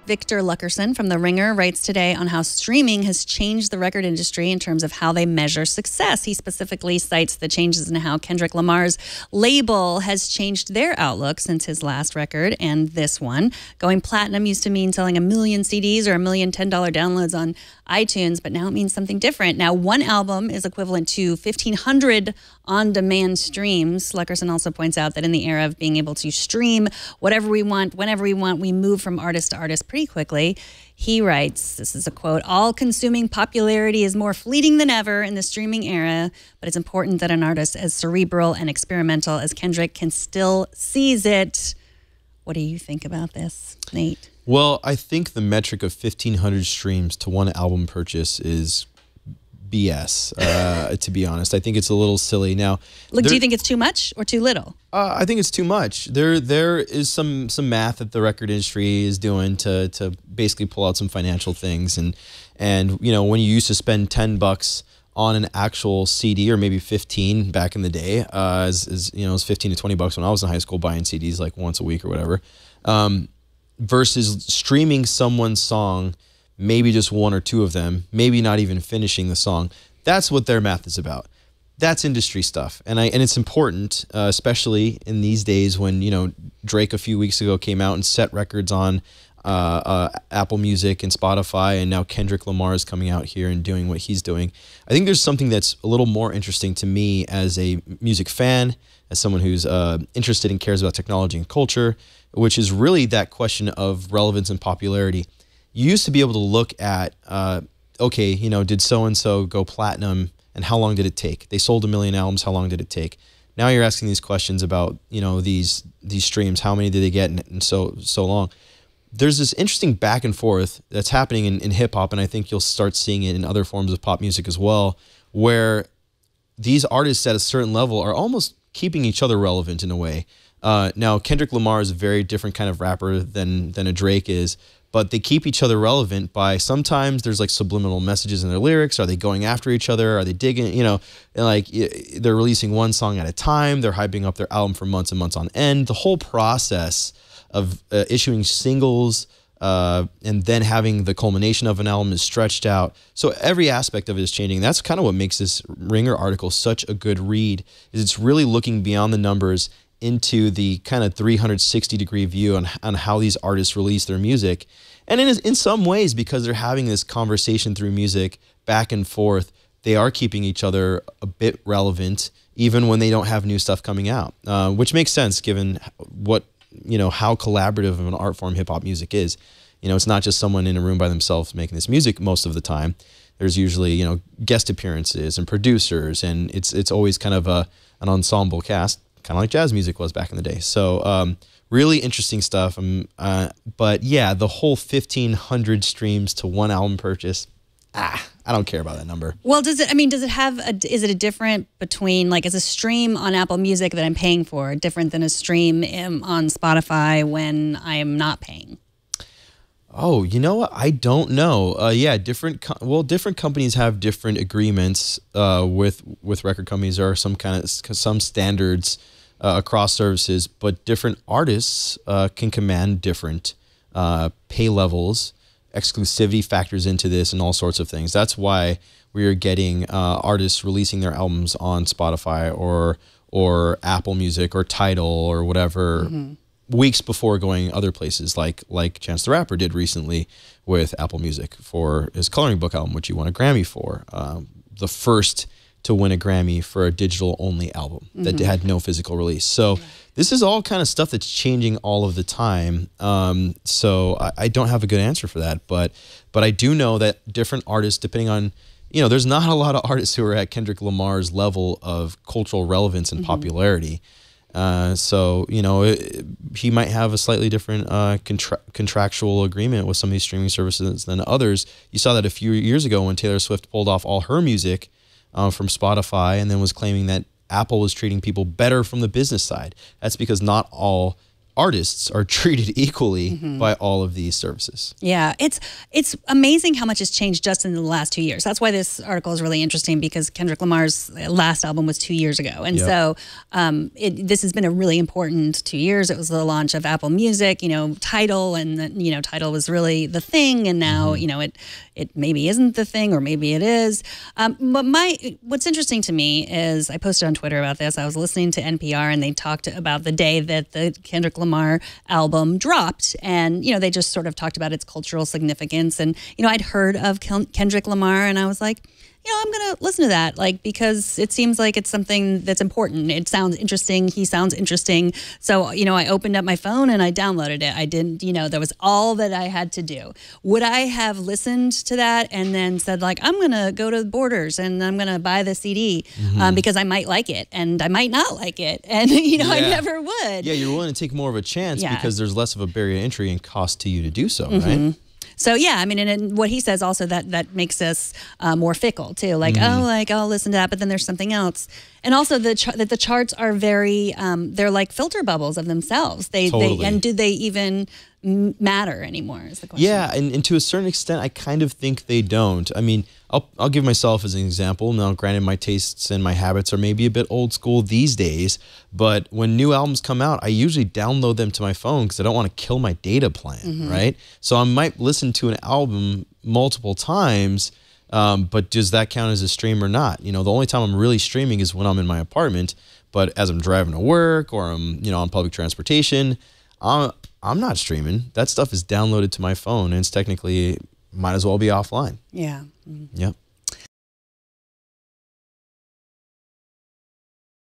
Victor Luckerson from The Ringer writes today on how streaming has changed the record industry in terms of how they measure success. He specifically cites the changes in how Kendrick Lamar's label has changed their outlook since his last record and this one. Going platinum used to mean selling 1 million CDs or 1 million $10 downloads on iTunes, but now it means something different. Now, one album is equivalent to 1,500 on-demand streams. Luckerson also points out that in the era of being able to stream whatever we want, whenever we want, we move from artist to artist pretty quickly. He writes, this is a quote, "All-consuming popularity is more fleeting than ever in the streaming era, but it's important that an artist as cerebral and experimental as Kendrick can still seize it." What do you think about this, Nate? Well, I think the metric of 1,500 streams to one album purchase is BS, to be honest. I think it's a little silly. Now, look, do you think it's too much or too little? I think it's too much. There is some math that the record industry is doing to basically pull out some financial things, and you know, when you used to spend $10 on an actual CD, or maybe 15 back in the day, as you know, it was 15 to 20 bucks when I was in high school buying CDs like once a week or whatever. Versus streaming someone's song, maybe just one or two of them, maybe not even finishing the song. That's what their math is about. That's industry stuff, and it's important, especially in these days when, you know, Drake a few weeks ago came out and set records on Apple Music and Spotify, and now Kendrick Lamar is coming out here and doing what he's doing. I think there's something that's a little more interesting to me as a music fan, as someone who's interested and cares about technology and culture, which is really that question of relevance and popularity. You used to be able to look at, okay, you know, did so-and-so go platinum, and how long did it take? They sold 1 million albums, how long did it take? Now you're asking these questions about, you know, these streams, how many did they get, and so long. There's this interesting back and forth that's happening in hip-hop, and I think you'll start seeing it in other forms of pop music as well, where these artists at a certain level are almost keeping each other relevant in a way. Now, Kendrick Lamar is a very different kind of rapper than a Drake is, but they keep each other relevant by, sometimes there's like subliminal messages in their lyrics. Are they going after each other? Are they digging, you know, and like they're releasing one song at a time. They're hyping up their album for months and months on end. The whole process of issuing singles and then having the culmination of an album is stretched out. So every aspect of it is changing. That's kind of what makes this Ringer article such a good read, is it's really looking beyond the numbers into the kind of 360-degree view on how these artists release their music. And in some ways, because they're having this conversation through music back and forth, they are keeping each other a bit relevant, even when they don't have new stuff coming out, which makes sense given what, you know, how collaborative of an art form hip-hop music is. You know, it's not just someone in a room by themselves making this music most of the time. There's usually, you know, guest appearances and producers, and it's always kind of an ensemble cast, kind of like jazz music was back in the day. So really interesting stuff. But yeah, the whole 1,500 streams to one album purchase, I don't care about that number. Well, is it a different between, like, is a stream on Apple Music that I'm paying for different than a stream on Spotify when I am not paying? Oh, you know what? I don't know. Yeah, different companies have different agreements with record companies. There are some standards across services, but different artists can command different pay levels. Exclusivity factors into this and all sorts of things. That's why we are getting artists releasing their albums on Spotify or Apple Music or Tidal or whatever weeks before going other places, like Chance the Rapper did recently with Apple Music for his Coloring Book album, which he won a Grammy for. The first to win a Grammy for a digital-only album that had no physical release. So this is all kind of stuff that's changing all of the time. So I don't have a good answer for that, but I do know that different artists, depending on, you know, there's not a lot of artists who are at Kendrick Lamar's level of cultural relevance and popularity. So, you know, he might have a slightly different contractual agreement with some of these streaming services than others. You saw that a few years ago when Taylor Swift pulled off all her music from Spotify and then was claiming that Apple was treating people better from the business side. That's because not all artists are treated equally by all of these services. Yeah, it's amazing how much has changed just in the last 2 years. That's why this article is really interesting, because Kendrick Lamar's last album was 2 years ago. And so this has been a really important 2 years. It was the launch of Apple Music, Tidal, and Tidal was really the thing. And now, it maybe isn't the thing, or maybe it is. But what's interesting to me is, I posted on Twitter about this. I was listening to NPR, and they talked about the day that the Kendrick Lamar album dropped, and they just sort of talked about its cultural significance. And I'd heard of Kendrick Lamar, and I was like, I'm gonna listen to that, because it seems like it's something that's important. It sounds interesting. He sounds interesting. So I opened up my phone and I downloaded it. I didn't, that was all that I had to do. Would I have listened to that and then said, I'm gonna go to Borders and I'm gonna buy the CD because I might like it and I might not like it, and I never would. Yeah, you're willing to take more of a chance because there's less of a barrier to entry and cost to you to do so, right? So yeah, I mean, and what he says also, that makes us more fickle too. I'll listen to that, but then there's something else. And also that the charts are very, they're like filter bubbles of themselves. And do they even matter anymore is the question. Yeah, and to a certain extent, I kind of think they don't. I mean, I'll give myself as an example. Now, granted, my tastes and my habits are maybe a bit old school these days, but when new albums come out, I usually download them to my phone because I don't want to kill my data plan, right? So I might listen to an album multiple times, but does that count as a stream or not? The only time I'm really streaming is when I'm in my apartment, but as I'm driving to work or I'm, on public transportation, I'm not streaming. That stuff is downloaded to my phone, and it's technically might as well be offline. Yeah. Yep.